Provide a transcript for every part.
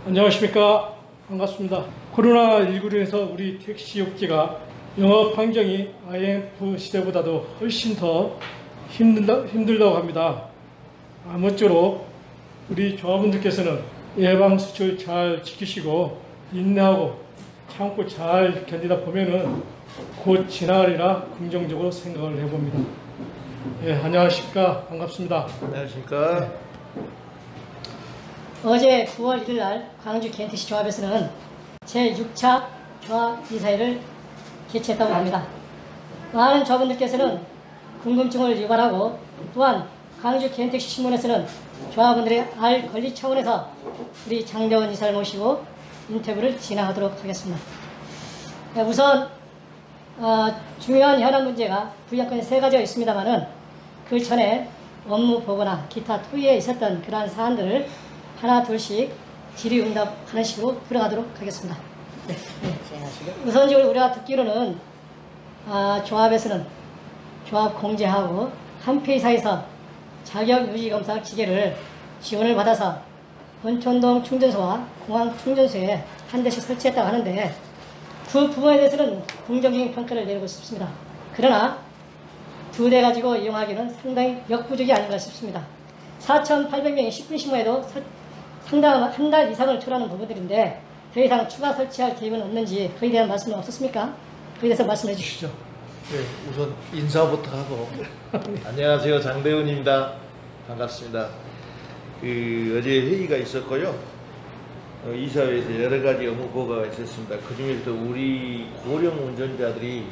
안녕하십니까. 반갑습니다. 코로나19로 인해서 우리 택시 업계가 영업 환경이 IMF 시대보다도 훨씬 더 힘들다고 합니다. 아무쪼록 우리 조합원들께서는 예방수칙을 잘 지키시고 인내하고 참고 잘 견디다 보면은 곧 지나가리라 긍정적으로 생각을 해봅니다. 안녕하십니까. 반갑습니다. 안녕하십니까. 어제 9월 1일 날 광주 KNTC 조합에서는 제6차 조합이사회를 개최했다고 합니다. 많은 조합원들께서는 궁금증을 유발하고 또한 광주 KNTC 신문에서는 조합원들의 알 권리 차원에서 우리 장대원 이사를 모시고 인터뷰를 진행하도록 하겠습니다. 우선 중요한 현안 문제가 부양건이 3가지가 있습니다만은 그 전에 업무 보고나 기타 토의에 있었던 그러한 사안들을 하나 둘씩 질의응답하는 식으로 들어가도록 하겠습니다. 네. 우선적으로 우리가 듣기로는 조합에서는 조합 공제하고 한 회사에서 자격유지검사 기계를 지원을 받아서 본촌동 충전소와 공항 충전소에 한 대씩 설치했다고 하는데 그 부분에 대해서는 긍정적인 평가를 내리고 싶습니다. 그러나 2대 가지고 이용하기는 상당히 역부족이 아닌가 싶습니다. 4,800명이 10분 심호에도 상당한 한 달 이상을 초래하는 부분들인데 더 이상 추가 설치할 계획은 없는지 그에 대한 말씀은 없었습니까? 그에 대해서 말씀해 주시죠. 네, 우선 인사부터 하고 안녕하세요. 장대훈입니다. 반갑습니다. 어제 회의가 있었고요. 이사회에서 여러 가지 업무 보고가 있었습니다. 그 중에서도 우리 고령 운전자들이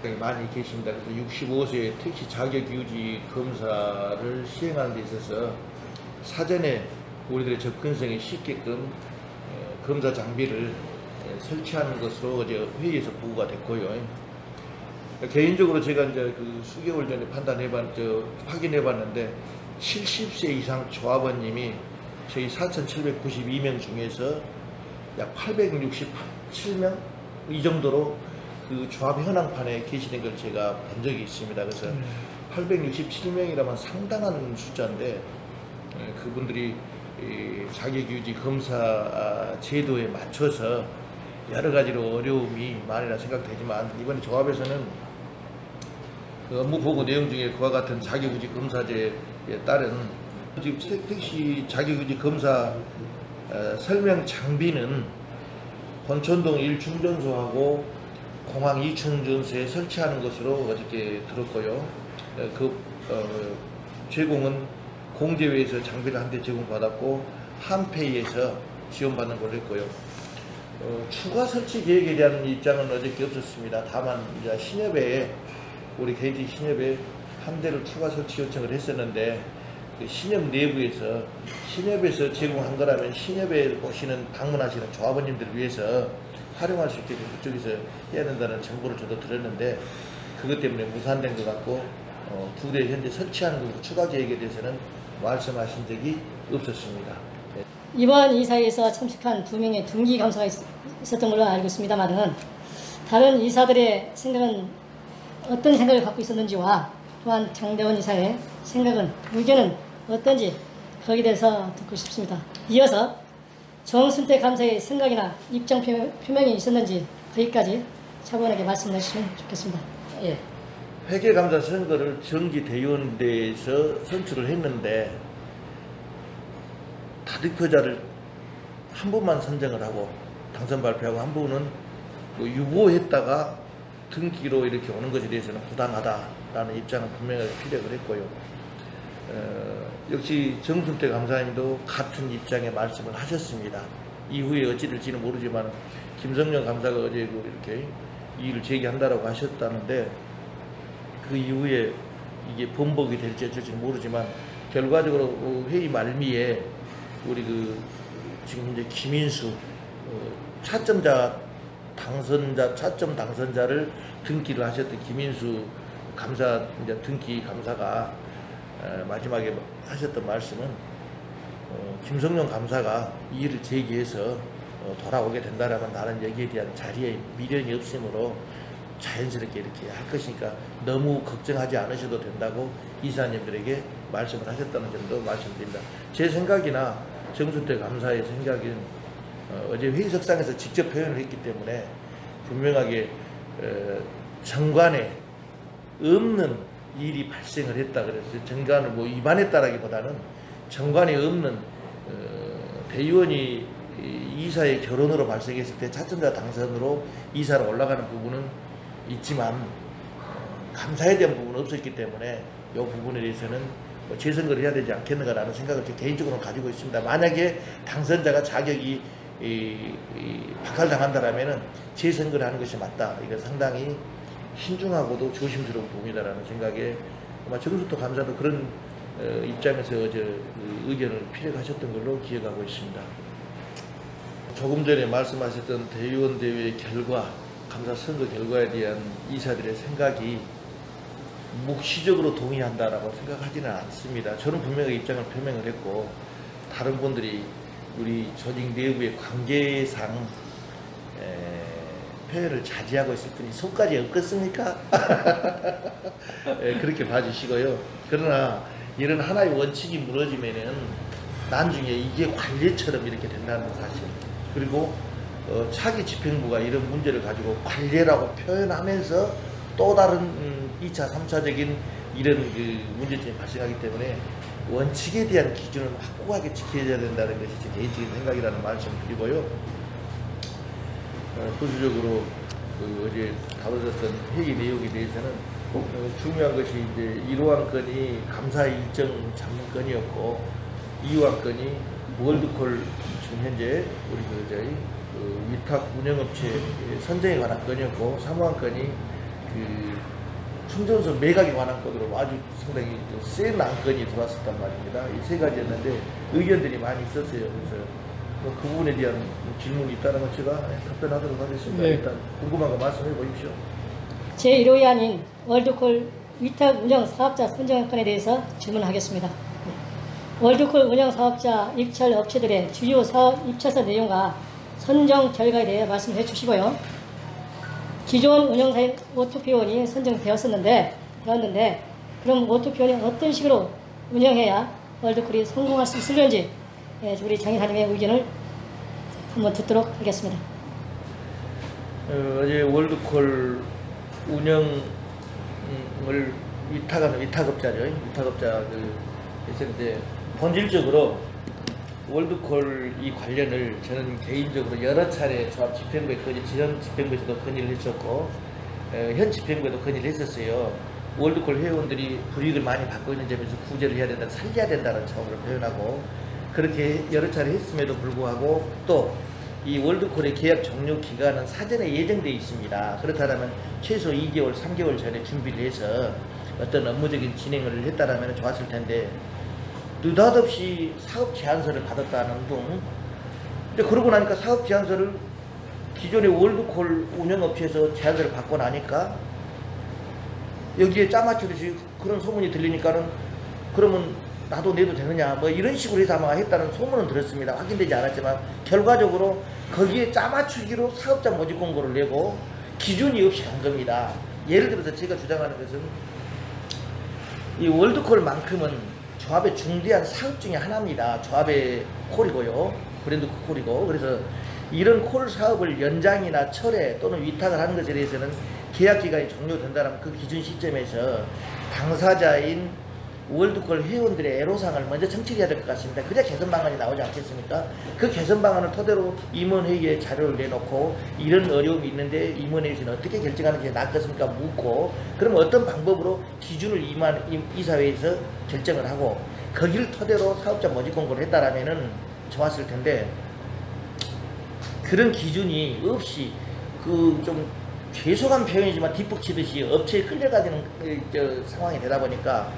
굉장히 많이 계십니다. 그래서 65세 택시 자격유지 검사를 시행하는 데 있어서 사전에 우리들의 접근성이 쉽게끔 검사 장비를 설치하는 것으로 어제 회의에서 보고가 됐고요. 개인적으로 제가 이제 그 수개월 전에 확인해봤는데 70세 이상 조합원님이 저희 4,792명 중에서 약 867명 이 정도로 그 조합 현황판에 게시된 걸 제가 본 적이 있습니다. 그래서 867명이라면 상당한 숫자인데 그분들이 자격유지 검사 제도에 맞춰서 여러 가지로 어려움이 많이라 생각되지만 이번에 조합에서는 그 업무 보고 내용 중에 그와 같은 자격유지 검사제에 따른 지금 택시 자격유지 검사 설명 장비는 본촌동 1충전소하고 공항 2충전소에 설치하는 것으로 어저께 들었고요. 제공은 공제회에서 장비를 한 대 제공받았고 한페이에서 지원받는 걸로 했고요. 추가 설치 계획에 대한 입장은 어저께 없었습니다. 다만 이제 신협에 우리 KT 신협에 한 대를 추가 설치 요청을 했었는데 그 신협 내부에서 신협에서 제공한 거라면 신협에 오시는 방문하시는 조합원님들을 위해서 활용할 수 있게끔 그쪽에서 해야 된다는 정보를 저도 들었는데 그것 때문에 무산된 것 같고 2대 현재 설치하는 것 추가 계획에 대해서는 말씀하신 적이 없었습니다. 네. 이번 이사회에서 참석한 2명의 등기 감사가 있었던 걸로 알고 있습니다만은 다른 이사들의 생각은 어떤 생각을 갖고 있었는지와 또한 장대원 이사의 생각은 의견은 어떤지 거기에 대해서 듣고 싶습니다. 이어서 정순태 감사의 생각이나 입장 표명이 있었는지 거기까지 차분하게 말씀해 주시면 좋겠습니다. 예. 회계감사 선거를 정기대의원대에서 선출을 했는데 다득표자를 한 분만 선정을 하고 당선 발표하고 한 분은 유보했다가 등기로 이렇게 오는 것에 대해서는 부당하다라는 입장을 분명하게 피력을 했고요. 역시 정순태 감사님도 같은 입장의 말씀을 하셨습니다. 이후에 어찌 될지는 모르지만 김성령 감사가 어제 이렇게 이의를 제기한다라고 하셨다는데 그 이후에 이게 번복이 될지 어쩔지는 모르지만 결과적으로 회의 말미에 우리 지금 이제 김인수 차점 당선자를 등기를 하셨던 김인수 감사 이제 등기 감사가 마지막에 하셨던 말씀은 김성령 감사가 이의를 제기해서 돌아오게 된다라면 나는 여기에 대한 자리에 미련이 없으므로 자연스럽게 이렇게 할 것이니까 너무 걱정하지 않으셔도 된다고 이사님들에게 말씀을 하셨다는 점도 말씀드립니다. 제 생각이나 정순태 감사의 생각은 어제 회의석상에서 직접 표현을 했기 때문에 분명하게 정관에 없는 일이 발생을 했다. 그래서 정관을 뭐 위반했다라기보다는 정관에 없는 대의원이 이사의 결혼으로 발생했을 때 차천자 당선으로 이사로 올라가는 부분은 있지만 감사에 대한 부분은 없었기 때문에 이 부분에 대해서는 뭐 재선거를 해야 되지 않겠는가라는 생각을 개인적으로 가지고 있습니다. 만약에 당선자가 자격이 박탈당한다라면은 재선거를 하는 것이 맞다. 이거 상당히 신중하고도 조심스러운 부분이다라는 생각에 아마 정순태 감사도 그런 입장에서 어제 의견을 피력하셨던 걸로 기억하고 있습니다. 조금 전에 말씀하셨던 대의원 대회 결과, 감사 선거 결과에 대한 이사들의 생각이 묵시적으로 동의한다라고 생각하지는 않습니다. 저는 분명히 입장을 표명을 했고 다른 분들이 우리 조직 내부의 관계상 표현을 자제하고 있을 뿐이 손까지 엮었습니까? 그렇게 봐주시고요. 그러나 이런 하나의 원칙이 무너지면은 나중에 이게 관례처럼 이렇게 된다는 사실, 그리고 차기 집행부가 이런 문제를 가지고 관례라고 표현하면서 또 다른 2차, 3차적인 이런 문제점이 발생하기 때문에 원칙에 대한 기준을 확고하게 지켜야 된다는 것이 제 개인적인 생각이라는 말씀을 드리고요. 부수적으로 어제 다뤄졌던 회의 내용에 대해서는 중요한 것이 이제 1호 안건이 감사 일정 잡는 건이었고 2호 안건이 월드콜 지금 현재 우리 저희 위탁 운영업체 선정에 관한 건이었고 3호 안건이 충전소 매각에 관한 건으로 아주 상당히 센 안건이 들어왔었단 말입니다. 이 세 가지였는데 의견들이 많이 있었어요. 그래서 그 부분에 대한 질문이 있다는 것 제가 답변하도록 하겠습니다. 네. 일단 궁금한 거 말씀해 보십시오. 제1호위안인 월드콜 위탁 운영 사업자 선정 건에 대해서 질문하겠습니다. 월드콜 운영 사업자 입찰 업체들의 주요 사업 입찰서 내용과 선정 결과에 대해 말씀해 주시고요. 기존 운영사인 오토피온이 선정되었는데 그럼 오토피온이 어떤 식으로 운영해야 월드콜이 성공할 수 있을는지 우리 장 이사님의 의견을 한번 듣도록 하겠습니다. 어제 월드콜 운영을 위탁하는 위탁업자죠. 위탁업자 했는데 본질적으로 월드콜 이 관련을 저는 개인적으로 여러 차례 조합 집행부에 전 집행부에서도 건의를 했었고 현 집행부에도 건의를 했었어요. 월드콜 회원들이 불이익을 많이 받고 있는 점에서 구제를 해야 된다, 살려야 된다는 차원을 표현하고 그렇게 여러 차례 했음에도 불구하고 또 이 월드콜의 계약 종료 기간은 사전에 예정되어 있습니다. 그렇다면 최소 2개월, 3개월 전에 준비를 해서 어떤 업무적인 진행을 했다라면 좋았을 텐데 느닷없이 사업 제안서를 받았다는 등. 근데 그러고 나니까 사업 제안서를 기존의 월드콜 운영업체에서 제안서를 받고 나니까 여기에 짜맞추듯이 그런 소문이 들리니까는 그러면 나도 내도 되느냐 뭐 이런 식으로 해서 아마 했다는 소문은 들었습니다. 확인되지 않았지만 결과적으로 거기에 짜맞추기로 사업자 모집 공고를 내고 기준이 없이 간 겁니다. 예를 들어서 제가 주장하는 것은 이 월드콜만큼은 조합의 중대한 사업 중에 하나입니다. 조합의 콜이고요. 브랜드 콜이고. 그래서 이런 콜 사업을 연장이나 철회 또는 위탁을 하는 것에 대해서는 계약기간이 종료된다면 그 기준 시점에서 당사자인 월드콜 회원들의 애로사항을 먼저 청취해야 될 것 같습니다. 그래야 개선 방안이 나오지 않겠습니까? 그 개선 방안을 토대로 임원회의에 자료를 내놓고 이런 어려움이 있는데 임원회의에서는 어떻게 결정하는 게 낫겠습니까? 묻고 그러면 어떤 방법으로 기준을 이사회에서 결정을 하고 거기를 토대로 사업자 모집 공고를 했다라면은 좋았을 텐데 그런 기준이 없이 그 좀 죄송한 표현이지만 뒷북치듯이 업체에 끌려가는 상황이 되다 보니까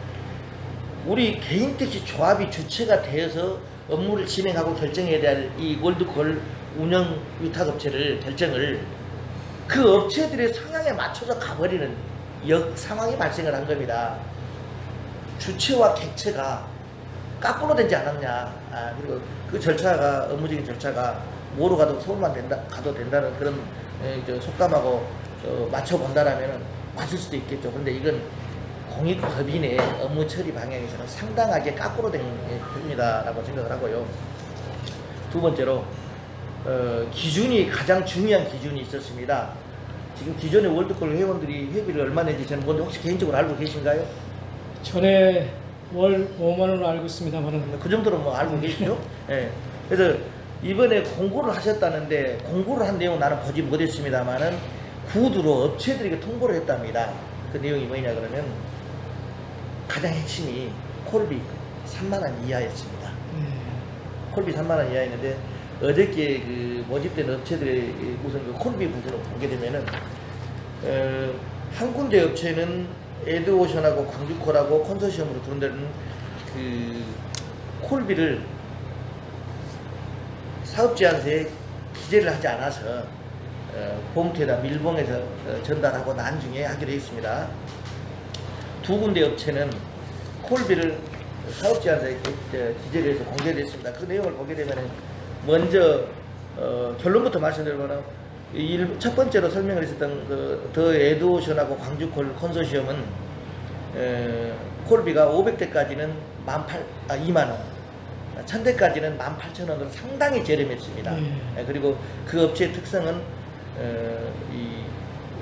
우리 개인택시 조합이 주체가 되어서 업무를 진행하고 결정해야 될 이 월드콜 운영 위탁업체를 결정을 그 업체들의 성향에 맞춰서 가버리는 상황이 발생을 한 겁니다. 주체와 객체가 까꾸로 되지 않았냐. 그리고 그 절차가 업무적인 절차가 뭐로 가도 서울만 가도 된다는 그런 속담하고 맞춰본다라면 맞을 수도 있겠죠. 근데 이건 공익법인의 업무 처리 방향에서는 상당하게 까꾸로 된 겁니다라고 생각을 하고요. 두 번째로 기준이 가장 중요한 기준이 있었습니다. 지금 기존의 월드컵 회원들이 회비를 얼마 내지 저는 뭔지 혹시 개인적으로 알고 계신가요? 전에 월 5만 원을 알고 있습니다만은 그 정도로 뭐 알고 계시죠? 예. 그래서 이번에 공고를 하셨다는데 공고를 한 내용 나는 보지 못했습니다만은 구두로 업체들에게 통보를 했답니다. 그 내용이 뭐냐 그러면 가장 핵심이 콜비 3만 원 이하였습니다. 콜비 3만 원 이하였는데 어저께 그 모집된 업체들의 우선 그 콜비 부분을 보게 되면은 한 군데 업체는 에드오션하고 광주콜하고 컨소시엄으로 들은 데는 그 콜비를 사업제한서에 기재를 하지 않아서 봉투에다 밀봉해서 전달하고 나중에 하기로 했습니다. 두 군데 업체는 콜비를 사업제한서에 기재를 해서 공개를 했습니다. 그 내용을 보게 되면 먼저 결론부터 말씀드리면 첫 번째로 설명을 했었던 더 에드오션하고 광주콜 컨소시엄은 콜비가 500대까지는 2만원 1000대까지는 18,000원으로 상당히 저렴했습니다. 그리고 그 업체의 특성은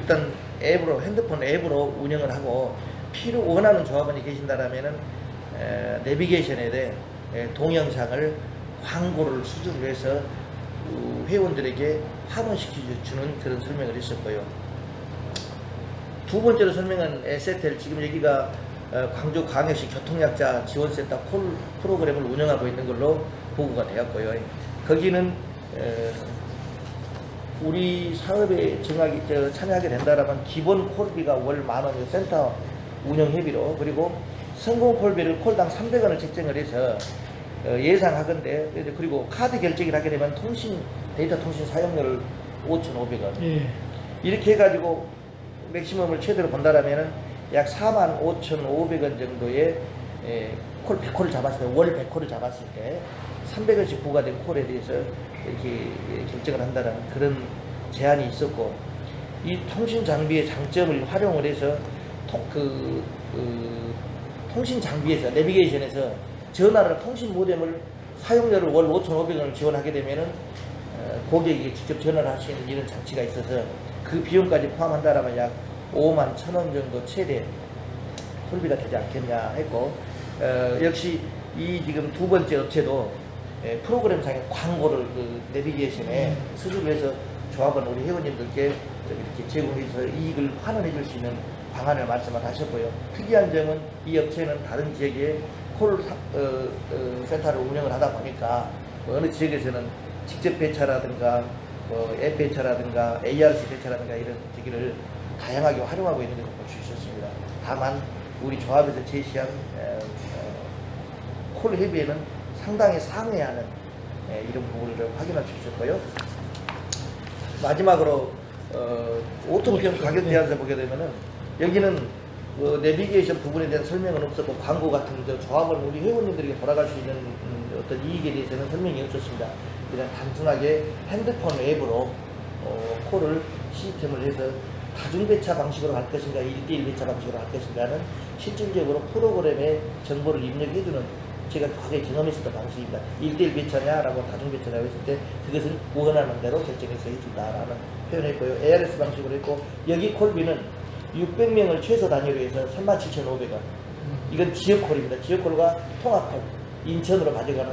일단 앱으로 핸드폰 앱으로 운영을 하고 원하는 조합원이 계신다라면은 내비게이션에 대해 동영상을 광고를 수주를 해서 회원들에게 환원시켜주는 그런 설명을 했었고요. 두 번째로 설명한 에세텔, 지금 여기가 광주광역시 교통약자 지원센터 콜 프로그램을 운영하고 있는 걸로 보고가 되었고요. 거기는 우리 사업에 참여하게 된다면 기본 콜비가 월 10,000원, 센터 운영회비로, 그리고 성공 콜비를 콜당 300원을 책정을 해서 예상하건대, 그리고 카드 결제를 하게 되면 데이터 통신 사용료를 5,500원 이렇게 해가지고 맥시멈을 최대로 본다라면은 약 45,500원 정도의 콜 100콜을 잡았을 때, 월 100콜을 잡았을 때 300원씩 부과된 콜에 대해서 이렇게 결정을 한다는 그런 제한이 있었고, 이 통신 장비의 장점을 활용을 해서 통신 장비에서 내비게이션에서 전화를 통신 모뎀을 사용료를 월 5,500원을 지원하게 되면은 고객이 직접 전화를 할 수 있는 이런 장치가 있어서 그 비용까지 포함한다라면 약 51,000원 정도 최대 콜비가 되지 않겠냐 했고, 역시 이 지금 두 번째 업체도 프로그램상의 광고를 그 내비게이션에 수주를 해서 조합원 우리 회원님들께 이렇게 제공해서 이익을 환원해 줄 수 있는 방안을 말씀을 하셨고요. 특이한 점은 이 업체는 다른 지역에 콜 센터를 운영을 하다 보니까 어느 지역에서는 직접 배차라든가 앱 배차라든가 ARC 배차라든가 이런 기기를 다양하게 활용하고 있는 것을 볼 수 있었습니다. 다만 우리 조합에서 제시한 콜 회비에는 상당히 상회하는 이런 부분을 확인할 수 있었고요. 마지막으로 오토피언 가격 제한서 보게 되면은 여기는 내비게이션 부분에 대한 설명은 없었고, 광고 같은 조합을 우리 회원님들에게 돌아갈 수 있는 어떤 이익에 대해서는 설명이 없었습니다. 그냥 단순하게 핸드폰 앱으로 콜을 시스템을 해서 다중배차 방식으로 할 것인가 1대1 배차 방식으로 할 것인가는 실질적으로 프로그램에 정보를 입력해주는, 제가 과거에 경험했었던 방식입니다. 1대1 배차냐라고 다중배차냐고 했을 때 그것을 원하는 대로 결정해서 해준다라는 표현을 했고요. ARS 방식으로 했고, 여기 콜비는 600명을 최소 단위로 해서 37,500원. 이건 지역콜입니다. 지역콜과 통합콜, 인천으로 가져가는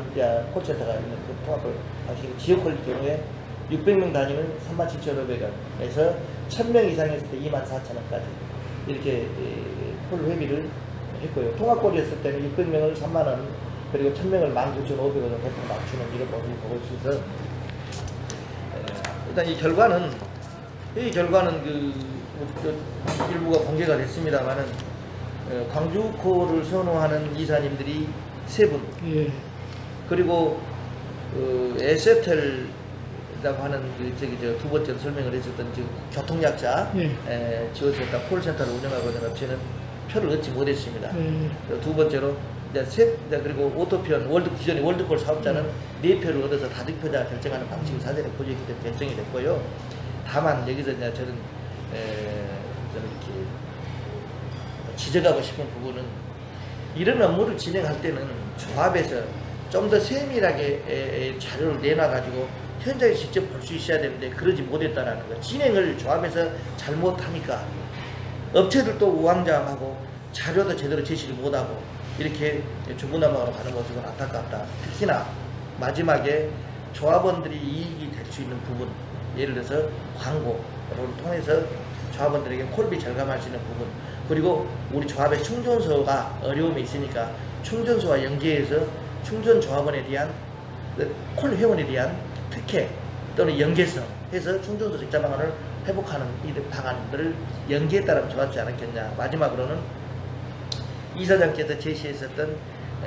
콜센터가 있는 그 통합콜 방식이고, 지역콜일 경우에 600명 단위는 37,500원에서 1000명 이상 했을 때 24,000원까지 이렇게 콜 회비를 했고요. 통합콜이었을 때는 600명을 3만원, 그리고 1000명을 19,500원을 대폭 맞추는 이런 모습을 보고 있어서, 일단 이 결과는 일부가 공개가 됐습니다만은 광주콜을 선호하는 이사님들이 3분, 그리고 에세텔이라고 하는 두 번째 설명을 했었던 교통약자 지원센터 콜센터를 운영하고 있는 업체는 표를 얻지 못했습니다. 두 번째로 그리고 오토피언 기존의 월드콜 사업자는 4표를 얻어서 다득표자 결정하는 방식을 사전에 고지했기 때문에 결정이 됐고요. 다만 여기서 저는 이렇게 지적하고 싶은 부분은, 이런 업무를 진행할 때는 조합에서 좀 더 세밀하게 자료를 내놔가지고 현장에 직접 볼 수 있어야 되는데 그러지 못했다라는 거. 진행을 조합에서 잘못하니까 업체들도 우왕좌왕하고 자료도 제대로 제시를 못하고 이렇게 중구난방으로 가는 모습은 안타깝다. 특히나 마지막에 조합원들이 이익이 될 수 있는 부분, 예를 들어서 광고를 통해서 조합원들에게 콜비 절감할 수 있는 부분, 그리고 우리 조합의 충전소가 어려움이 있으니까 충전소와 연계해서 충전 조합원에 대한 콜 회원에 대한 특혜 또는 연계성 해서 충전소 적자 방안을 회복하는 이 방안들을 연계했다면 좋았지 않았겠냐. 마지막으로는 이사장께서 제시했었던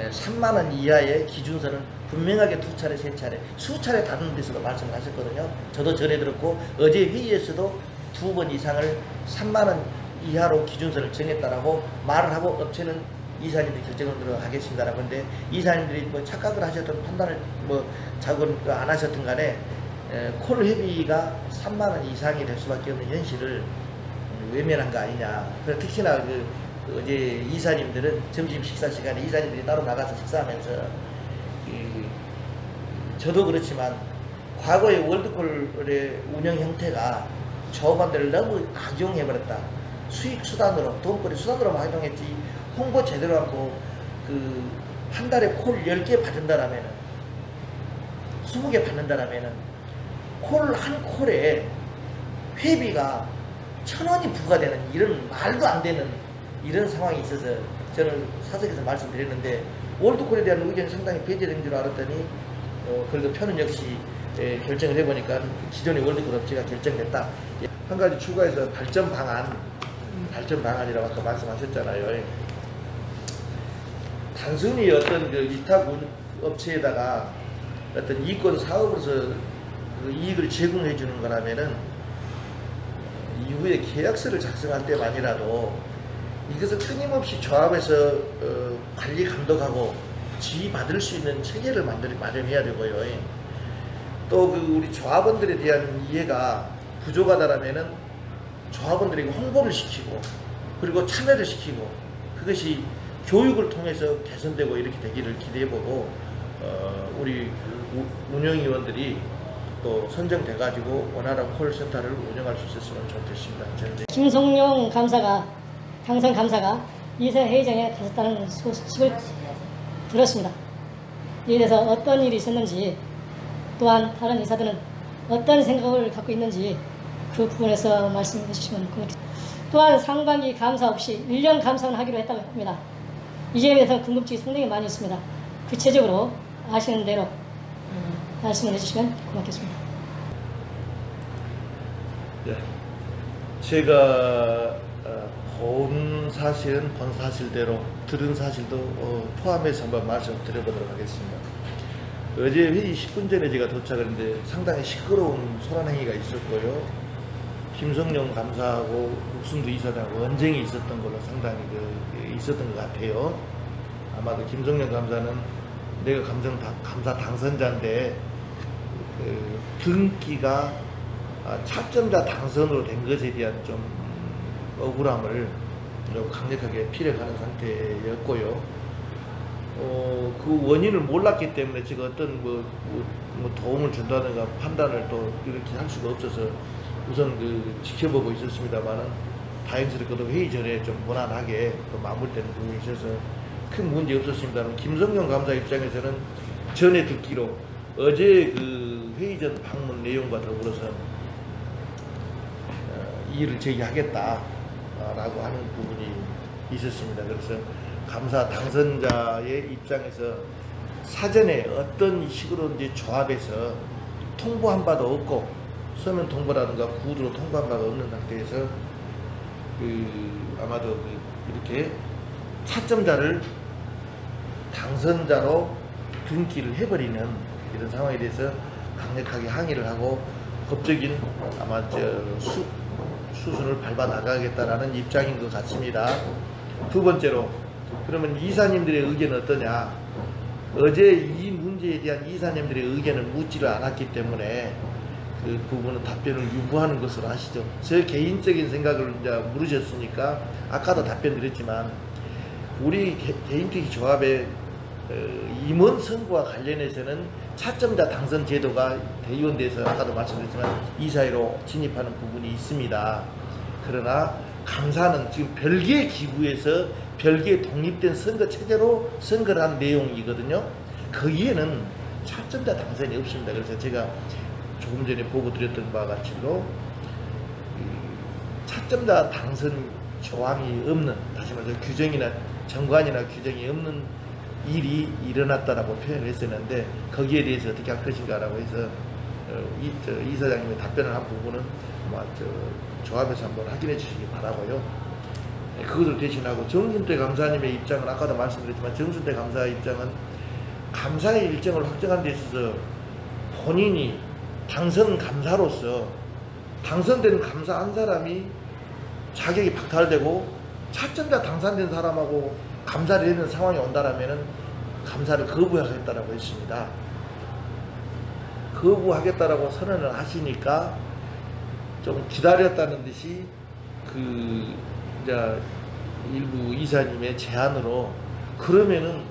3만원 이하의 기준선은 분명하게 2차례, 3차례, 수차례 다른 데서도 말씀을 하셨거든요. 저도 전에 들었고 어제 회의에서도 2번 이상을 3만원 이하로 기준선을 정했다라고 말을 하고 업체는 이사님들이 결정을 들어가겠습니다라고 하는데 이사님들이 뭐 착각을 하셨던 판단을 뭐 작은 안 하셨던 간에 콜 회비가 3만원 이상이 될 수밖에 없는 현실을 외면한 거 아니냐. 그래서 특히나 어제 이사님들은 점심 식사 시간에 이사님들이 따로 나가서 식사하면서 저도 그렇지만 과거의 월드콜의 운영 형태가 조합원들을 너무 악용해버렸다. 수익 수단으로, 돈벌이 수단으로만 활용했지 홍보 제대로 하고 한 달에 콜 10개 받는다라면은 20개 받는다라면은 콜 한 콜에 회비가 1,000원이 부과되는 이런 말도 안 되는 이런 상황이 있어서 저는 사석에서 말씀드렸는데 월드콜에 대한 의견이 상당히 배제된 줄 알았더니 그래도 편은 역시 결정을 해보니까 기존의 월드콜 업체가 결정됐다. 한 가지 추가해서 발전 방안이라고 아까 말씀하셨잖아요. 단순히 어떤 위탁 업체에다가 어떤 이권 사업으로서 이익을 제공해 주는 거라면은 이후에 계약서를 작성할 때만이라도 이것을 끊임없이 조합에서 관리 감독하고 지휘받을 수 있는 체계를 마련해야 되고요. 또 우리 조합원들에 대한 이해가 부족하다라면은 조합원들에게 홍보를 시키고 그리고 참여를 시키고 그것이 교육을 통해서 개선되고 이렇게 되기를 기대해보고 우리 운영위원들이 또 선정돼가지고 원활한 콜센터를 운영할 수 있었으면 좋겠습니다. 김성룡 강성 감사가 이사 회의장에 가셨다는 소식을 들었습니다. 이에 대해서 어떤 일이 있었는지 또한 다른 이사들은 어떤 생각을 갖고 있는지 그 부분에서 말씀해 주시면 고맙겠습니다. 또한 상반기 감사 없이 1년 감사는 하기로 했다고 합니다. 이 점에 대해서 궁금증이 상당히 많이 있습니다. 구체적으로 아시는 대로 말씀을 해주시면 고맙겠습니다. 네, 제가 본 사실대로 들은 사실도 포함해서 한번 말씀드려보도록 하겠습니다. 어제 회의 10분 전에 제가 도착했는데 상당히 시끄러운 소란행위가 있었고요. 김성룡 감사하고 국순두 이사장하고 언쟁이 있었던 걸로 상당히 있었던 것 같아요. 아마도 김성룡 감사는 내가 감사 당선자인데 등기가 차점자 당선으로 된 것에 대한 좀 억울함을 강력하게 피력하는 상태였고요. 그 원인을 몰랐기 때문에 제가 어떤 뭐 도움을 준다든가 판단을 또 이렇게 할 수가 없어서 우선 지켜보고 있었습니다만은 다행스럽게도 회의 전에 좀 무난하게 또 마무리되는 부분이 있어서 큰 문제 없었습니다만 김성룡 감사 입장에서는 전에 듣기로 어제 회의 전 방문 내용과 더불어서 이의를 제기하겠다라고 하는 부분이 있었습니다. 그래서 감사 당선자의 입장에서 사전에 어떤 식으로든지 조합에서 통보한 바도 없고 서면 통보라든가 구두로 통보한 바가 없는 상태에서 아마도 이렇게 차점자를 당선자로 등기를 해버리는 이런 상황에 대해서 강력하게 항의를 하고 법적인 아마 수순을 밟아 나가겠다라는 입장인 것 같습니다. 두 번째로, 그러면 이사님들의 의견은 어떠냐? 어제 이 문제에 대한 이사님들의 의견을 묻지를 않았기 때문에 그 부분은 답변을 유보하는 것으로 하시죠. 제 개인적인 생각을 이제 물으셨으니까 아까도 답변 드렸지만 우리 개인특위 조합의 임원 선거와 관련해서는 차점자 당선 제도가 대의원대에서 아까도 말씀드렸지만 이사회로 진입하는 부분이 있습니다. 그러나 감사는 지금 별개의 기구에서 별개의 독립된 선거 체제로 선거를 한 내용이거든요. 거기에는 차점자 당선이 없습니다. 그래서 제가 조금 전에 보고 드렸던 바와 같이로 차점자 당선 조항이 없는, 다시 말해서 규정이나 정관이나 규정이 없는 일이 일어났다라고 표현을 했었는데 거기에 대해서 어떻게 할 것인가라고 해서 이사장님의 답변을 한 부분은 아마 조합에서 한번 확인해 주시기 바라고요. 그것을 대신하고 정순태 감사님의 입장은 아까도 말씀드렸지만 정순태 감사의 입장은 감사의 일정을 확정한 데 있어서 본인이 당선 감사로서 당선된 감사 한 사람이 자격이 박탈되고 차점자 당선된 사람하고 감사를 하는 상황이 온다라면은 감사를 거부하겠다라고 했습니다. 거부하겠다라고 선언을 하시니까 좀 기다렸다는 듯이 이제 일부 이사님의 제안으로 그러면은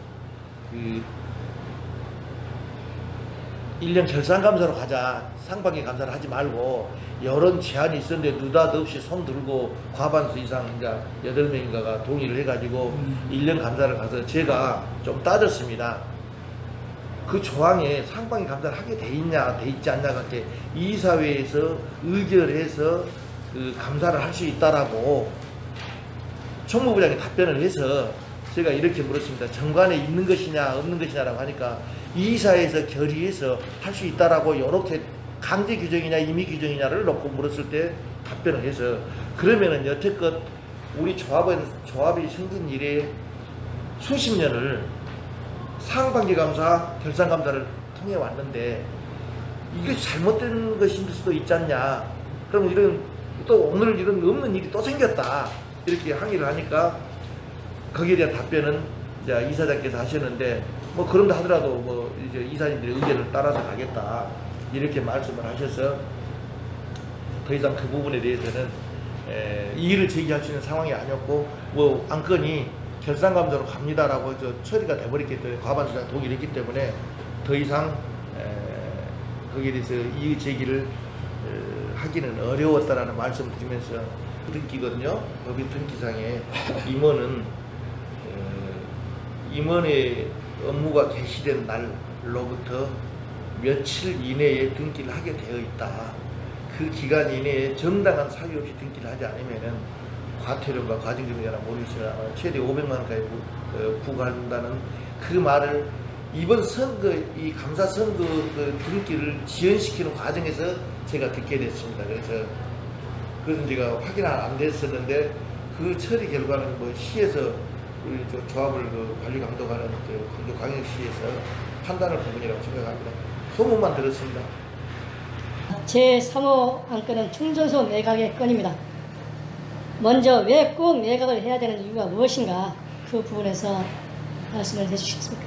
1년 결산감사로 가자. 상반기 감사를 하지 말고 여론 제안이 있었는데 느닷없이 손 들고 과반수 이상 이제 8명인가가 동의를 해가지고 1년 감사를 가서 제가 좀 따졌습니다. 그 조항에 상반기 감사를 하게 돼 있냐 돼 있지 않냐 같게 이사회에서 의결해서 그 감사를 할 수 있다라고 총무부장이 답변을 해서 제가 이렇게 물었습니다. 정관에 있는 것이냐 없는 것이냐라고 하니까 이사회에서 결의해서 할 수 있다라고 이렇게 강제 규정이냐 임의 규정이냐를 놓고 물었을 때 답변을 해서 그러면은 여태껏 우리 조합이 생긴 이래 수십 년을 상반기 감사, 결산 감사를 통해 왔는데 이게 잘못된 것일 수도 있지 않냐. 그럼 이런 또 오늘 이런 없는 일이 또 생겼다. 이렇게 항의를 하니까 거기에 대한 답변은 이제 이사장께서 하셨는데 뭐 그런다 하더라도 뭐 이제 이사님들의 의견을 따라서 가겠다. 이렇게 말씀을 하셔서 더 이상 그 부분에 대해서는 이의를 제기할 수 있는 상황이 아니었고 뭐 안건이 결산감사로 갑니다라고 처리가 돼버렸기 때문에 과반수가 동의를 했기 때문에 더 이상 거기에 대해서 이의 제기를 하기는 어려웠다라는 말씀을 드리면서 등기거든요. 법인 등기상에 임원은 임원의 업무가 개시된 날로부터 며칠 이내에 등기를 하게 되어 있다. 그 기간 이내에 정당한 사유 없이 등기를 하지 않으면은 과태료가 과징금이나 모르겠으나 최대 500만 원까지 부과한다는 그 말을 이번 선거 이 감사 선거 그 등기를 지연시키는 과정에서 제가 듣게 됐습니다. 그래서 그것은 제가 확인 안 됐었는데 그 처리 결과는 뭐 시에서 우리 조합을 관리 감독하는 광역시에서 판단할 부분이라고 생각합니다. 소문만 들었습니다. 제3호 안건은 충전소 매각의 건입니다. 먼저 왜 꼭 매각을 해야 되는 이유가 무엇인가 그 부분에서 말씀을 해주시겠습니까?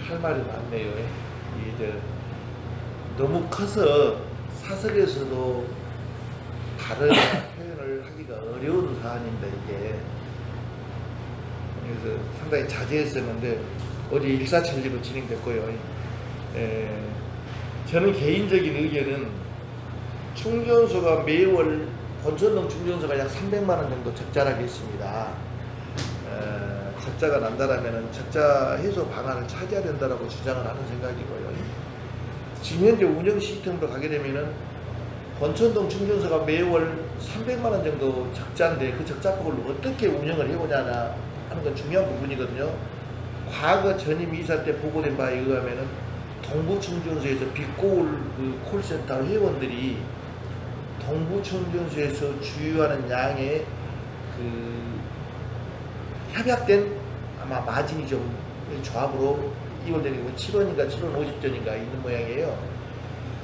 할 말이 많네요. 이제 너무 커서 사설에서도 다른 표현을 하기가 어려운 사안입니다. 이게 그래서 상당히 자제했었는데 어제 일사천리로 진행됐고요. 저는 개인적인 의견은 충전소가 매월 권천동 충전소가 약 300만 원 정도 적자를 하겠습니다. 적자가 난다라면 적자 해소 방안을 찾아야 된다라고 주장을 하는 생각이고요. 지금 현재 운영 시스템으로 가게 되면은 권천동 충전소가 매월 300만 원 정도 적자인데 그 적자폭을 어떻게 운영을 해보냐 하는 건 중요한 부분이거든요. 과거 전임 이사 때 보고된 바에 의하면은 동부충전소에서 빅고울 그 콜센터 회원들이 동부충전소에서 주유하는 양의 그 협약된 아마 마진이 좀 조합으로 2월되는 거 7원인가 7원 50전인가 있는 모양이에요.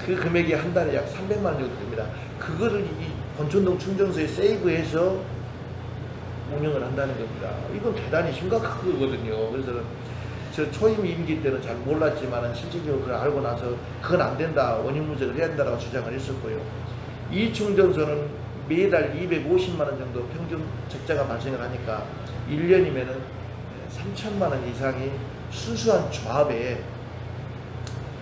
그 금액이 한 달에 약 300만 원 정도 됩니다. 그거를 이 권천동 충전소에 세이브해서 운영을 한다는 겁니다. 이건 대단히 심각한 거거든요. 그래서 저 초임 임기 때는 잘 몰랐지만 실질적으로 그걸 알고 나서 그건 안 된다, 원인 분석을 해야 된다고 주장을 했었고요. 이 충전소는 매달 250만 원 정도 평균 적자가 발생을 하니까 1년이면은 3천만 원 이상이 순수한 조합에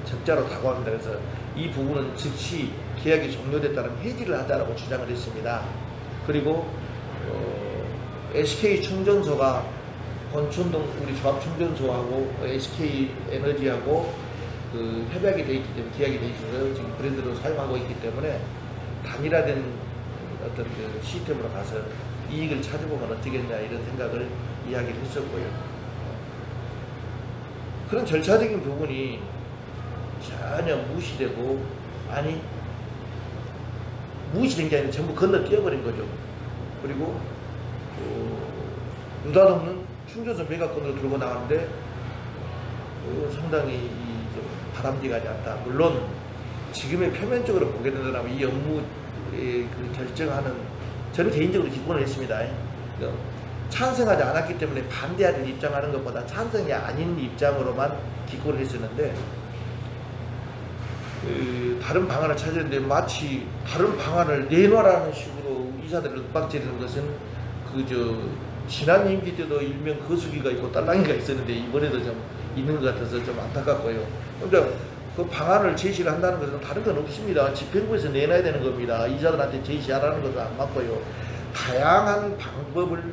적자로 다가옵니다. 그래서 이 부분은 즉시 계약이 종료됐다는 해지를 하자라고 주장을 했습니다. 그리고 SK 충전소가 권천동 우리 조합 충전소하고 SK 에너지하고 그 협약이 돼 있기 때문에 계약이 돼 있어서 지금 브랜드로 사용하고 있기 때문에 단일화된 어떤 그 시스템으로 가서 이익을 찾아보면 어떻겠냐 이런 생각을 이야기를 했었고요. 그런 절차적인 부분이 전혀 무시되고, 아니 무시된 게 아니라 전부 건너뛰어버린 거죠. 그리고 느닷없는 충전소 매각건으로 들고 나가는데 상당히 좀 바람직하지 않다. 물론 지금의 표면적으로 보게 된다면 이 업무에 그 결정하는, 저는 개인적으로 기권을 했습니다. 찬성하지 않았기 때문에 반대하는 입장하는 것보다 찬성이 아닌 입장으로만 기권을 했었는데, 다른 방안을 찾았는데 마치 다른 방안을 내놓으라는 식으로 이사들을 윽박지르는 것은 지난 임기 때도 일명 거수기가 있고 딸랑이가 있었는데 이번에도 좀 있는 것 같아서 좀 안타깝고요. 그러니까 그 방안을 제시를 한다는 것은 다른 건 없습니다. 집행부에서 내놔야 되는 겁니다. 이사들한테 제시하라는 것은 안 맞고요. 다양한 방법을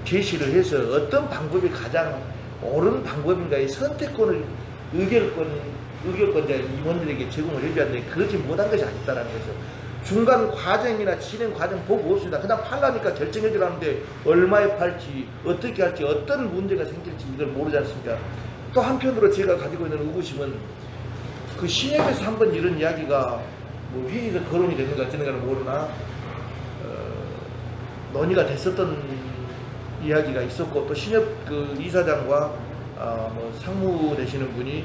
제시를 해서 어떤 방법이 가장 옳은 방법인가의 선택권을 의결권자 임원들에게 제공을 해줘야 되는데 그러지 못한 것이 아니다라는 거죠. 중간 과정이나 진행 과정 보고 없습니다. 그냥 팔라니까 결정해 주라는데 얼마에 팔지, 어떻게 할지, 어떤 문제가 생길지 이걸 모르지 않습니까? 또 한편으로 제가 가지고 있는 의구심은 그 신협에서 한번 이런 이야기가 뭐 회의에서 거론이 되는가 어쩌는가는 모르나 논의가 됐었던 이야기가 있었고, 또 신협 그 이사장과 뭐 상무 되시는 분이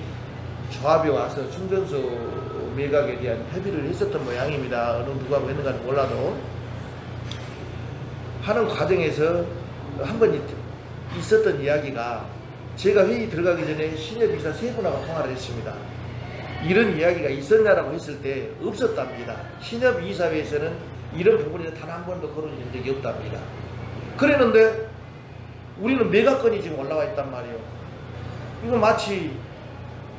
조합에 와서 충전소 매각에 대한 협의를 했었던 모양입니다. 어느 누가 했는가는 몰라도 하는 과정에서 한번 있었던 이야기가, 제가 회의 들어가기 전에 신협 이사 세 분하고 통화를 했습니다. 이런 이야기가 있었냐라고 했을 때 없었답니다. 신협 이사회에서는 이런 부분에 단 한 번도 거론된 적이 없답니다. 그랬는데 우리는 매각건이 지금 올라와 있단 말이에요. 이거 마치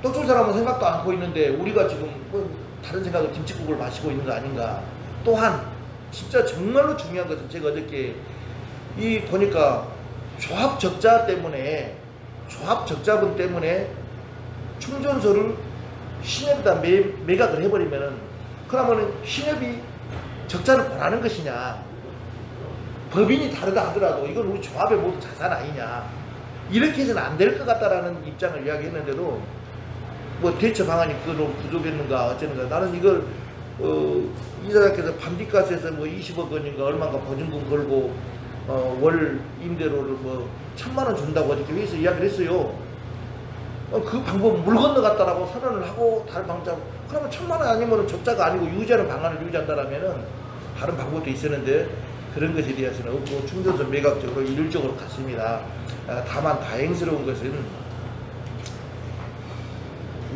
떡줄 사람은 생각도 않고 있는데 우리가 지금 뭐 다른 생각을 김칫국을 마시고 있는 거 아닌가. 또한 진짜 정말로 중요한 것은 제가 어저께 보니까 조합 적자분 때문에 충전소를 신협에다 매각을 해버리면은, 그러면은 신협이 적자를 보라는 것이냐, 법인이 다르다 하더라도 이건 우리 조합의 모두 자산 아니냐, 이렇게 해서는 안 될 것 같다라는 입장을 이야기했는데도 뭐 대처 방안이 그걸로 부족했는가 어쩌는가. 나는 이걸 이사장께서 반디가스에서 뭐 20억 원인가 얼마인가 보증금 걸고 월 임대료를 뭐 1,000만 원 준다고 어저께 회의에서 이야기를 했어요. 그 방법은 물 건너갔다라고 선언을 하고 다른 방법, 그러면 1,000만 원 아니면 적자가 아니고 유지하는 방안을 유지한다라면은 다른 방법도 있었는데 그런 것에 대해서는 없고 충전소 매각적으로 일률적으로 갔습니다. 다만 다행스러운 것은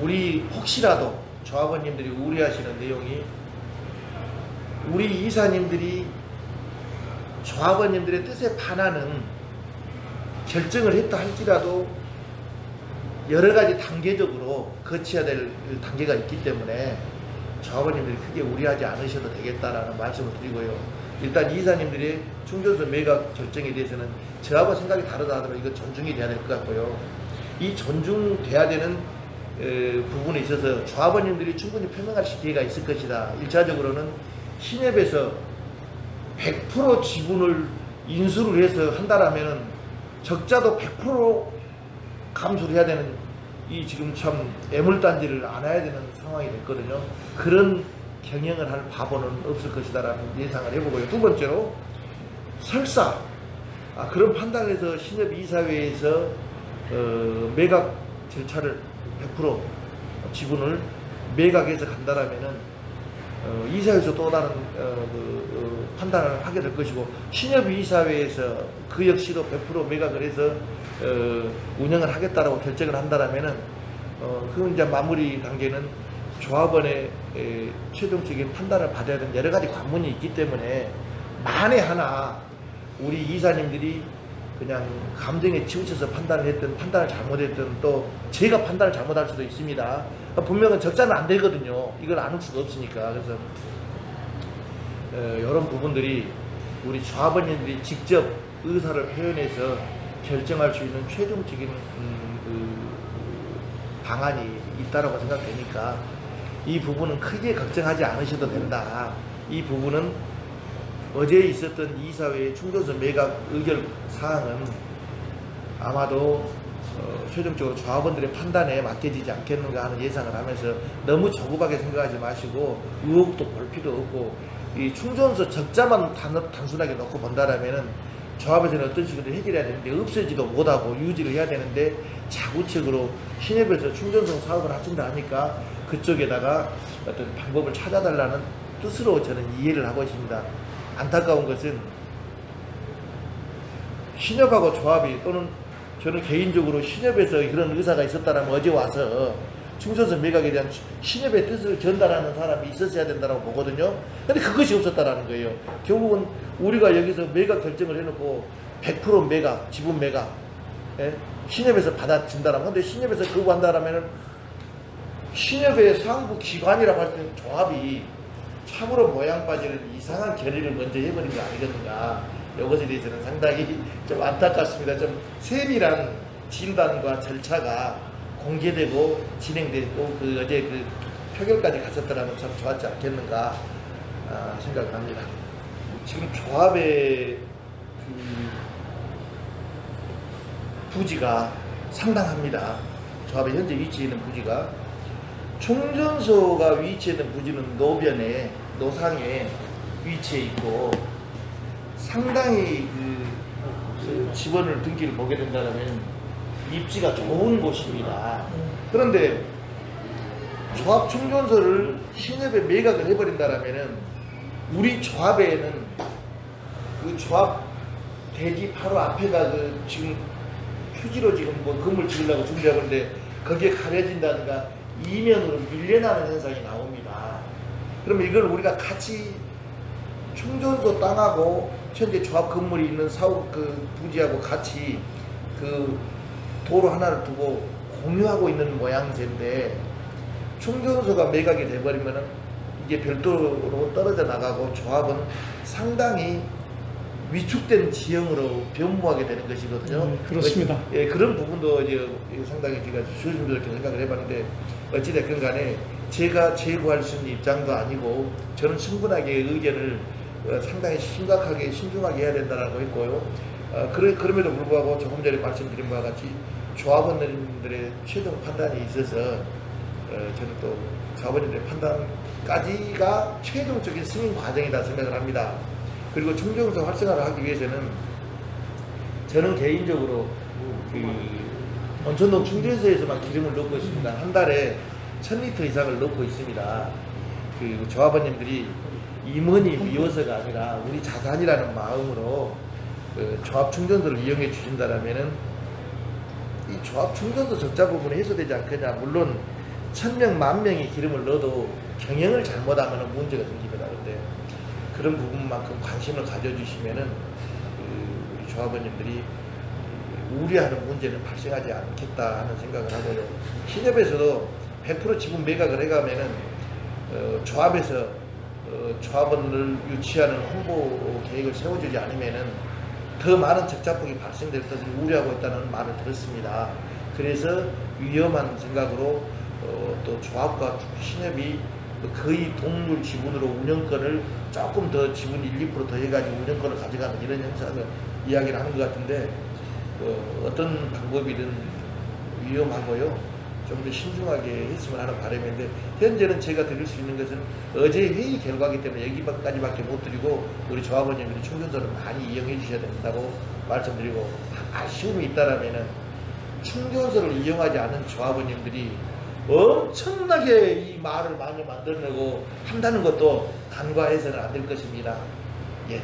우리 혹시라도 조합원님들이 우려하시는 내용이, 우리 이사님들이 조합원님들의 뜻에 반하는 결정을 했다 할지라도 여러 가지 단계적으로 거쳐야 될 단계가 있기 때문에 조합원님들이 크게 우려하지 않으셔도 되겠다라는 말씀을 드리고요. 일단 이사님들의 충전소 매각 결정에 대해서는 저하고 생각이 다르다 하더라도 이거 존중이 돼야 될 것 같고요. 이 존중돼야 되는 부분에 있어서 조합원님들이 충분히 표명할 기회가 있을 것이다. 1차적으로는 신협에서 100% 지분을 인수를 해서 한다라면 적자도 100% 감수를 해야 되는, 이 지금 참 애물단지를 안아야 되는 상황이 됐거든요. 그런 경영을 할 바보는 없을 것이다라는 예상을 해보고요. 두 번째로 설사 그런 판단을 해서 신협 이사회에서 매각 절차를 100% 지분을 매각해서 간다라면은 이사회에서 또 다른 판단을 하게 될 것이고, 신협 이사회에서 그 역시도 100% 매각을 해서 운영을 하겠다라고 결정을 한다라면은 그 이제 마무리 단계는 조합원의 최종적인 판단을 받아야 되는 여러 가지 관문이 있기 때문에, 만에 하나 우리 이사님들이 그냥 감정에 치우쳐서 판단을 했든 판단을 잘못했든 또 제가 판단을 잘못할 수도 있습니다. 분명은 적자는 안 되거든요. 이걸 안 할 수가 없으니까. 그래서 이런 부분들이 우리 조합원님들이 직접 의사를 표현해서 결정할 수 있는 최종적인 방안이 있다라고 생각되니까 이 부분은 크게 걱정하지 않으셔도 된다. 이 부분은 어제 있었던 이사회의 충전소 매각 의결 사항은 아마도 최종적으로 조합원들의 판단에 맡겨지지 않겠는가 하는 예상을 하면서 너무 조급하게 생각하지 마시고 의혹도 볼 필요 없고 이 충전소 적자만 단순하게 놓고 본다라면은 조합에서는 어떤 식으로 해결해야 되는데 없애지도 못하고 유지를 해야 되는데 자구책으로 신협에서 충전소 사업을 하신다 하니까 그쪽에다가 어떤 방법을 찾아달라는 뜻으로 저는 이해를 하고 있습니다. 안타까운 것은 신협하고 조합이 또는 저는 개인적으로 신협에서 그런 의사가 있었다면 어제 와서 충전소 매각에 대한 신협의 뜻을 전달하는 사람이 있었어야 된다고 보거든요. 근데 그것이 없었다라는 거예요. 결국은 우리가 여기서 매각 결정을 해놓고 100% 매각, 지분 매각, 예? 신협에서 받아준다라면, 근데 신협에서 그거 한다라면은 신협의 상부 기관이라고 할 때는 조합이 참으로 모양 빠지는 이상한 결의를 먼저 해버린 거 아니겠는가. 이것에 대해서는 상당히 좀 안타깝습니다. 좀 세밀한 진단과 절차가 공개되고 진행되고 그 어제 그 표결까지 갔었더라면 참 좋았지 않겠는가 생각을 합니다. 지금 조합의 그 부지가 상당합니다. 조합의 현재 위치해 있는 부지가 충전소가 위치해 있는 부지는 노변에 노상에 위치해 있고 상당히 그 집원을 등기를 보게 된다면 입지가 좋은 곳입니다. 그런데 조합 충전소를 신협에 매각을 해버린다라면은 우리 조합에는 그 조합 대지 바로 앞에가 그 지금 휴지로 지금 뭐 건물 지으려고 준비하고 있는데 거기에 가려진다든가 이면으로 밀려나는 현상이 나옵니다. 그러면 이걸 우리가 같이 충전소 땅하고 현재 조합 건물이 있는 사업 그 부지하고 같이 그 도로 하나를 두고 공유하고 있는 모양새인데 충전소가 매각이 돼버리면은 이게 별도로 떨어져 나가고 조합은 상당히 위축된 지형으로 변모하게 되는 것이거든요. 그렇습니다. 예, 그런 부분도 이제 상당히 제가 조심스럽게 생각을 해봤는데 어찌됐건 간에 제가 제고할 수 있는 입장도 아니고 저는 충분하게 의견을 상당히 심각하게 신중하게 해야 된다고 했고요. 그럼에도 불구하고 조금 전에 말씀드린 바와 같이 조합원들의 최종 판단이 있어서 저는 또 조합원들의 판단까지가 최종적인 승인 과정이다 생각을 합니다. 그리고 충전소 활성화를 하기 위해서는 저는 개인적으로 그 온천동 충전소에서만 기름을 넣고 있습니다. 한 달에 1000리터 이상을 넣고 있습니다. 그 조합원님들이 임원이 미워서가 아니라 우리 자산이라는 마음으로 그 조합 충전소를 이용해 주신다라면은 이 조합 충전소 적자 부분이 해소되지 않겠냐. 물론 1000명, 10,000명이 기름을 넣어도 경영을 잘못하면 문제가 생깁니다. 그런데 그런 부분만큼 관심을 가져주시면은 우리 조합원님들이 우려하는 문제는 발생하지 않겠다 하는 생각을 하고요. 신협에서도 100% 지분 매각을 해가면은 조합에서 조합원을 유치하는 홍보 계획을 세워주지 않으면은 더 많은 적자폭이 발생될 것을 우려하고 있다는 말을 들었습니다. 그래서 위험한 생각으로 또 조합과 신협이 거의 동물 지분으로 운영권을 조금 더 지분 1, 2% 더 해가지고 운영권을 가져가는 이런 형상을 이야기를 하는 것 같은데 어떤 방법이든 위험하고요. 좀 더 신중하게 했으면 하는 바람인데 현재는 제가 드릴 수 있는 것은 어제 회의 결과이기 때문에 여기까지밖에 못 드리고 우리 조합원님들이 충전소를 많이 이용해 주셔야 된다고 말씀드리고 아쉬움이 있다라면은 충전소를 이용하지 않은 조합원님들이 엄청나게 이 말을 많이 만들어내고 한다는 것도 간과해서는 안 될 것입니다. 예.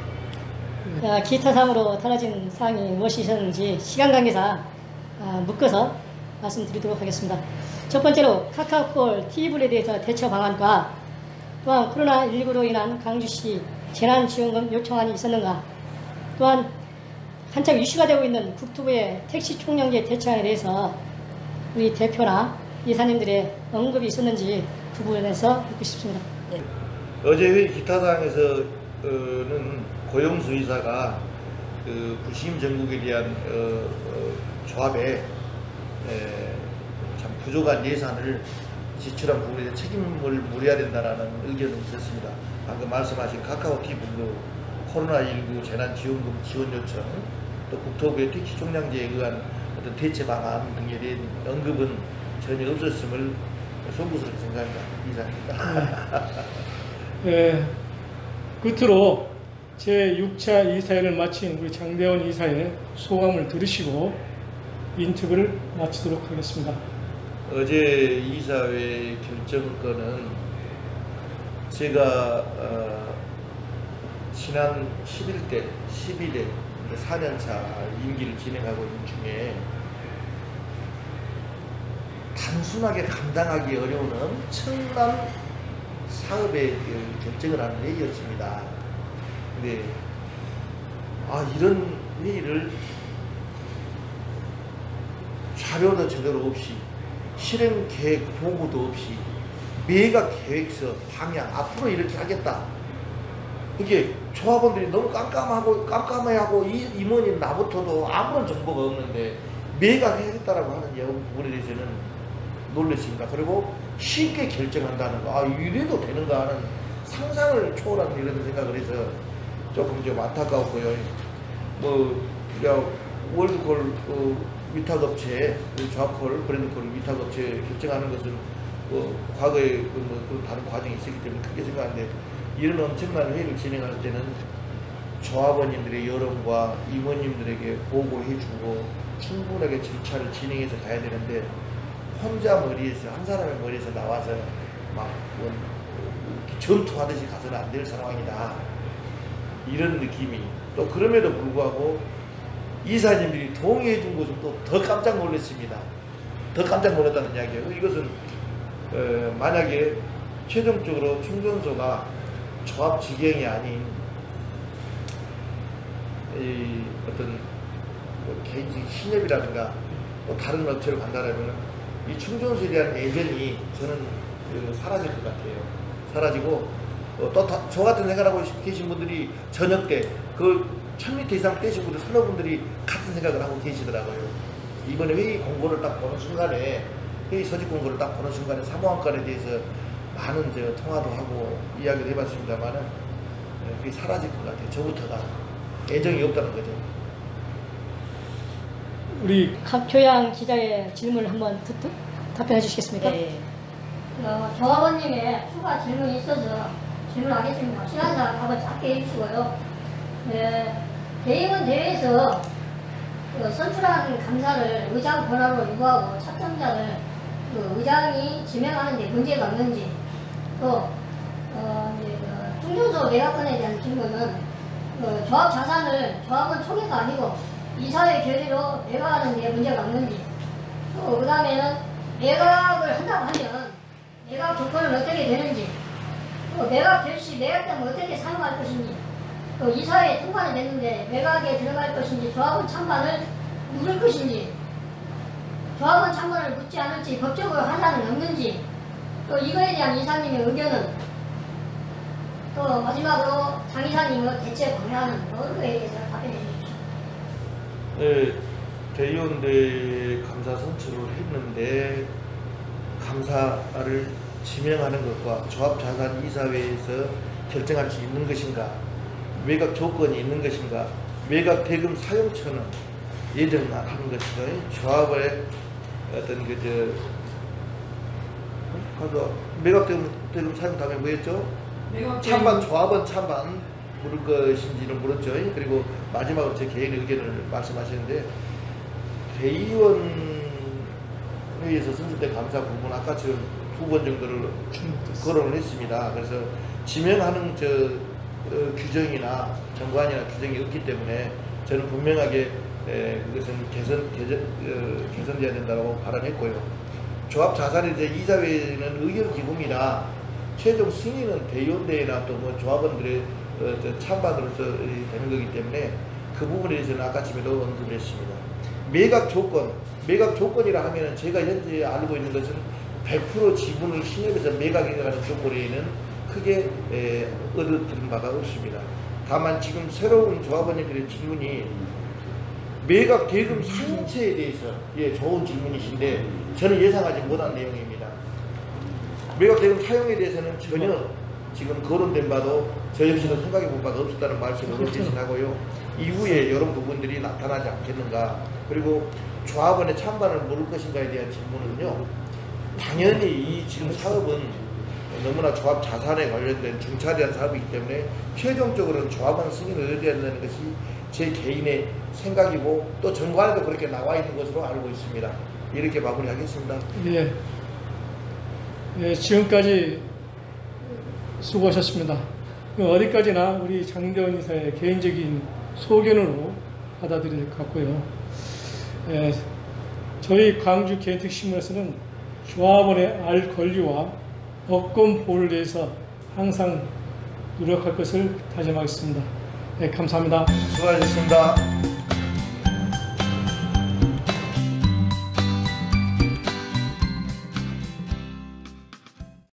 기타 사항으로 달라진 사항이 무엇이 있었는지 시간 관계상 묶어서 말씀드리도록 하겠습니다. 첫 번째로 카카오콜 T블에 대해서 대처 방안과 또한 코로나19로 인한 광주시 재난지원금 요청안이 있었는가, 또한 한창 이슈가 되고 있는 국토부의 택시 총량제 대책안에 대해서 우리 대표나 이사님들의 언급이 있었는지 그 부분에서 묻고 싶습니다. 예. 어제 회의 기타 사항에서는 고영수 이사가 그 부심 전국에 대한 조합에 참 부족한 예산을 지출한 부분에 대한 책임을 물어야 된다는 의견을 있었습니다. 방금 말씀하신 카카오티블루, 코로나19 재난지원금 지원 요청, 또 국토부의 택시 총량제에 의한 어떤 대체 방안 등에 대한 언급은 전혀 없었음을 송구스럽게 생각합니다. 이상입니다. 네, 끝으로 제6차 이사회를 마친 우리 장대원 이사의 소감을 들으시고 인터뷰를 마치도록 하겠습니다. 어제 이사회 결정권은 제가 지난 11대, 12대 4년차 임기를 진행하고 있는 중에 단순하게 감당하기 어려운 엄청난 사업의 결정을 하는 회의였습니다. 근데 이런 회의를 자료도 제대로 없이 실행 계획 보고도 없이 매각 계획서 방향 앞으로 이렇게 하겠다. 이게 조합원들이 너무 깜깜해하고 임원인 나부터도 아무런 정보가 없는데 매각하겠다라고 하는 부분에 대해서는 놀랐습니다. 그리고 쉽게 결정한다는 거, 이래도 되는가 하는 상상을 초월하는 이런 생각을 해서 조금 좀 안타까웠고요. 월드콜 위탁업체, 조합콜, 브랜드콜 위탁업체 결정하는 것은 과거에 다른 과정이 있었기 때문에 크게 생각하는데, 이런 엄청난 회의를 진행할 때는 조합원님들의 여론과 임원님들에게 보고해주고 충분하게 절차를 진행해서 가야 되는데, 혼자 머리에서, 한 사람의 머리에서 나와서 막 전투하듯이 가서는 안 될 상황이다, 이런 느낌이. 또 그럼에도 불구하고 이사님들이 동의해 준 것은 또 더 깜짝 놀랐습니다. 더 깜짝 놀랐다는 이야기예요. 이것은 만약에 최종적으로 충전소가 조합 직영이 아닌 어떤 개인적 신협이라든가 또 다른 업체를 간다라면 이 충전소에 대한 애정이 저는 사라질 것 같아요. 사라지고 또 저 같은 생각하고 계신 분들이 저녁 때 그 1000m 이상 떼신 분들, 서너 분들이 같은 생각을 하고 계시더라고요. 이번에 회의 공고를 딱 보는 순간에, 회의 서식 공고를 딱 보는 순간에 사무안건에 대해서 많은 통화도 하고 이야기를 해봤습니다만은 그게 사라질 것 같아요. 저부터가 애정이 없다는 거죠. 우리 박효양 기자의 질문을 한번 답변해 주시겠습니까? 네. 조합원님의 추가 질문이 있어서 질문하겠습니다. 시간상 답을 짧게 해주시고요. 네, 대의원 대회에서 선출한 감사를 의장 권한으로 유보하고 차점자를 의장이 지명하는 데 문제가 없는지, 또 충전소 매각권에 대한 질문은 조합 자산을 조합원 총회가 아니고 이사회 결의로 매각하는 데 문제가 없는지, 또 그 다음에는 매각을 한다고 하면 매각 조건은 어떻게 되는지, 또 매각 시 매각되면 어떻게 사용할 것인지, 또 이사회에 통과는 됐는데 매각에 들어갈 것인지, 조합원 찬반을 물을 것인지, 조합원 찬반을 묻지 않을지 법적으로 한사는 없는지, 또 이거에 대한 이사님의 의견은, 또 마지막으로 장 이사님의 대체 방향은 어느거에 대해서 답변해 주십시오. 네, 대의원대 감사 선출을 했는데 감사를 지명하는 것과 조합자산 이사회에서 결정할 수 있는 것인가, 매각 조건이 있는 것인가, 매각 대금 사용처는 예정하는 것인가, 조합의 어떤 매각 대금 사용 다음에 뭐였죠? 찬반, 조합원 찬반 물을 것인지는 물었죠. 그리고 마지막으로 제 개인 의견을 말씀하시는데, 대의원 회의에서 선출된 감사 부분 아까처럼 2번 정도를 거론을 했습니다. 그래서 지명하는 규정이나 정관이나 규정이 없기 때문에 저는 분명하게 그것은 개선돼야 된다고 발언했고요. 조합 자산에 대해 이사회는 의견 기금이나 최종 승인은 대의원대회나 또 조합원들의 찬반으로서 되는 거기 때문에 그 부분에 대해서는 아까쯤에도 언급을 했습니다. 매각 조건이라 하면은 제가 현재 알고 있는 것은 100% 지분을 신협에서 매각해가는 조건에는 크게 얻어들은 바가 없습니다. 다만 지금 새로운 조합원님들의 질문이 매각 대금 사용처에 대해서 좋은 질문이신데 저는 예상하지 못한 내용입니다. 매각 대금 사용에 대해서는 전혀 지금 거론된 바도 저 역시도 생각해 본 바가 없었다는 말씀을 대신하고요. 이후에 이런 부분들이 나타나지 않겠는가. 그리고 조합원의 찬반을 모를 것인가에 대한 질문은요. 당연히 이 지금 사업은 너무나 조합 자산에 관련된 중차대한 사업이기 때문에 최종적으로는 조합원 승인을 얻어야 된다는 것이 제 개인의 생각이고 또 정관에도 그렇게 나와 있는 것으로 알고 있습니다. 이렇게 마무리하겠습니다. 예. 예, 지금까지 수고하셨습니다. 어디까지나 우리 장대원 이사의 개인적인 소견으로 받아들일 것 같고요. 예, 저희 광주 개인택시신문에서는 조합원의 알 권리와 법권 보호를 위해서 항상 노력할 것을 다짐하겠습니다. 네, 감사합니다. 수고하셨습니다.